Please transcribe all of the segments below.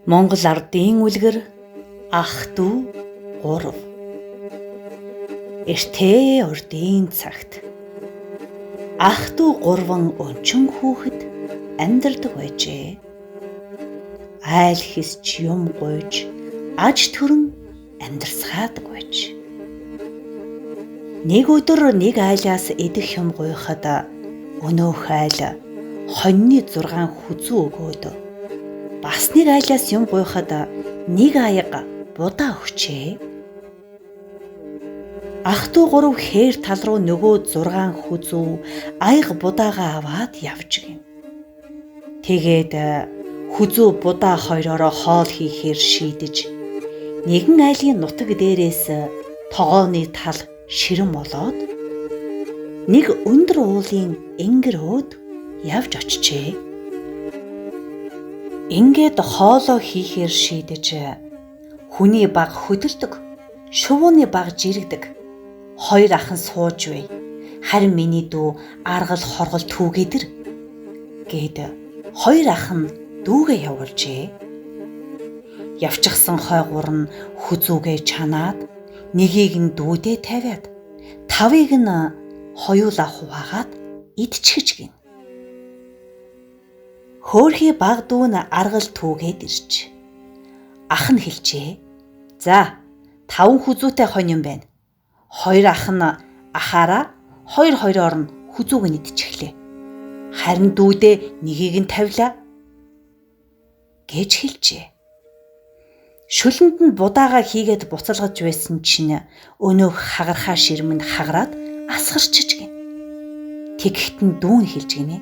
Монгол ардын үлгэр ах дүү 3. Эртээ урдын цагт ах дүү 3 өнчин хүүхэд амьдардаг байжээ. Айл хисч юм гуйж аж төрөн амьдарсгаадаг байж. Нэг өдөр нэг айлаас идэх юм гуйхад өнөөх айл хоньны 6 хүзүү өгөөд бас нэг айлаас юм гуйхад нэг аяга будаа өгчээ. Ах дүү 3 хээр тал руу нөгөө 6 хүзүү аяга будаагаа аваад явж гин. Тэгээд хүзүү будаа хоёроо хоол хийхээр шийдэж нэгэн айлын нутаг дээрээс тогооны тал ширэн болоод нэг өндөр уулын энгэр өөд явж очижээ. Ингээд хоолоо хийхээр шийдэж хүний баг хөдөлдөг, шувууны баг жирэгдэг. Хоёр ахын сууж бай. Харин миний дүү аргал хоргол түүгээдэр гээд хоёр ах нь дүүгээ явуулжээ. Явчихсан хойгуур нь хүзүүгээ чанаад нэгийг нь дүүдээ тавиад тавыг нь хоёулаа хуваагаад идчихэж гин. Хөөхий баг дүү нь аргал түүгээд ирж ах нь хэлжээ. За 5 хүзүүтэй хонь юм байна. Хоёр ах нь ахаараа хоёроор нь хүзүүг нь идчихлээ. Харин дүүдээ нэгийг нь тавилаа гэж хэлжээ. Шүлэнд нь будаагаа хийгээд буцалгаж байсан чинь өнөөх хагархаа ширмэнд хагараад асгарчиж гин. Тэгэхэд нь дүүн хэлж гинэ.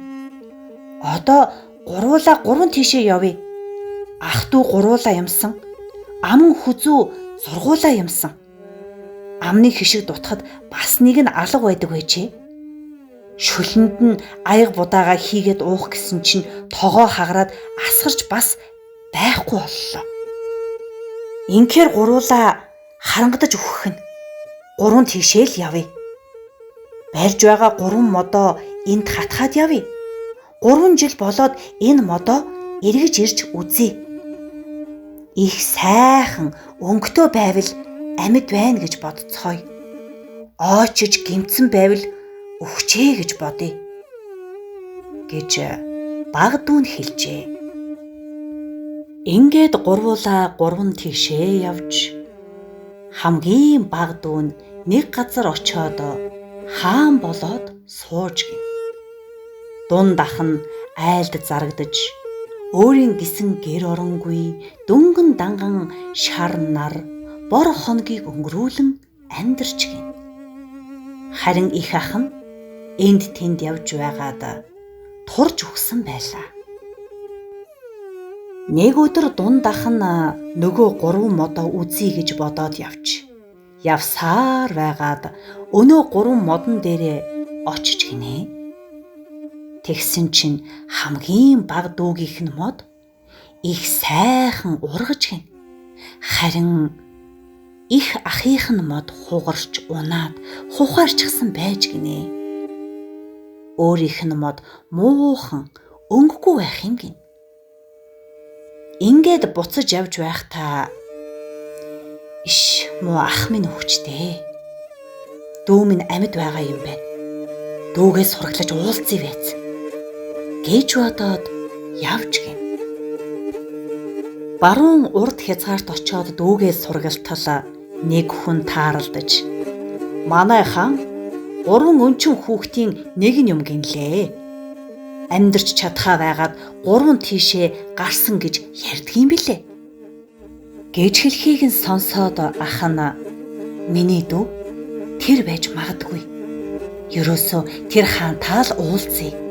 Одоо гуруула 3 тийшээ явъя. Ах дүү гуруула ямсан. Аман хүзүү сургуулаа ямсан. Амны хишиг дутахад бас нэг нь алга байдаг байжээ. Шүлэнд нь аяга будаагаа хийгээд уух гэсэн чинь тогоо хагараад асгарч бас байхгүй боллоо. Инхээр гуруула харангадаж өгөх нь 3 тийшээ л явъя. Барьж байгаа 3 модоо энд хатгаад явъя. 3 жил болоод энэ модоо эргэж ирж үзье. Их сайхан өнгөтэй байвал амьд байна гэж бодцгоё. Оочиж гимцэн байвал өгчээ гэж бодъё гэж баг дүүн хэлжээ. Ингээд гурвуулаа 3 тийшээ явж хамгийн баг дүүн нэг газар очиод хаан болоод сууж гин. Дунд ах нь айлд зарагдаж өөрийн гисэн гэр оронгүй дөнгөн данган шар нар бор хоногийг өнгөрүүлэн амьдарч гин. Харин их ах нь энд тэнд явж байгаад турж өгсөн байлаа. Нэг өдөр дунд ах нь нөгөө 3 модоо үзье гэж бодоод явсаар байгаад өнөө 3 модон дээрээ очиж гинэ. Тэгсэн чинь хамгийн баг дүүгийнх нь мод их сайхан ургаж гин. Харин их ахийнх нь мод хугарч унаад хухаарчсан байж гинэ. Өөрийнх нь мод муухан өнгөгүй байх юм гин. Ингээд буцаж явж байхдаа иш муу ах минь өвчтэй. Дүү минь амьд байгаа юм байна. Дүүгээ сургалж уулзъя байц гэж бодоод явж гин. Баруун урд хязгаарт очиод дүүгээ сургалтал нэг хүн тааралдаж манай хаан 3 өнчин хүүхдийн нэг юм гинлээ. Амьдарч чадхаа байгаад 3 тийшээ гарсан гэж ярьдаг юм билээ. Гэж хэлхийг нь сонсоод ах нь миний дүү тэр байж магадгүй. Ерөөсөө тэр хаантаа л уулзъя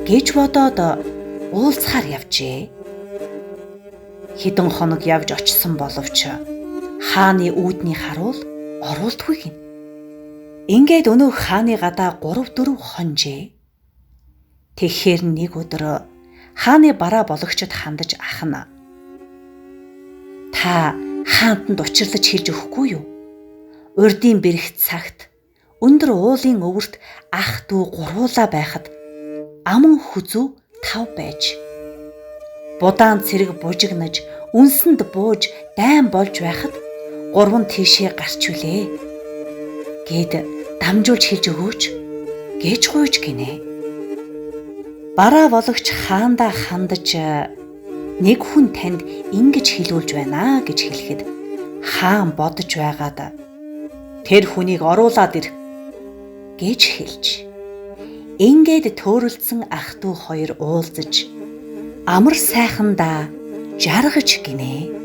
гэж бодоод уулзахаар явжээ. Хэдэн хоног явж очсон боловч хааны үүдний харуул оруулдаггүй гин. Ингээд өнөөх хааны гадаа 3-4 хонжээ. Тэгэхээр нэг өдөр хааны бараа бологчд хандаж ах нь та хаантанд учирлаж хэлж өгөхгүй юу? Урдын бэрх цагт өндөр уулын өвөрт ах дүү гуруула байхад аман хүзүү 5 байж Будаан цэрэг бужигнаж үнсэнд бууж дайн болж байхад гурван тийшээ гарч үлээ. Гээд дамжуулж хэлж өгөөч гэж гуйж гинэ. Бараа бологч хаандаа хандаж нэг хүн танд ингэж хэлүүлж байна гэж хэлэхэд хаан бодож байгаад тэр хүнийг оруулаад ир гэж хэлж ингээд төөрөлдсөн ах トゥ хоёр уулзаж амар сайхандаа жаргаж гинэ.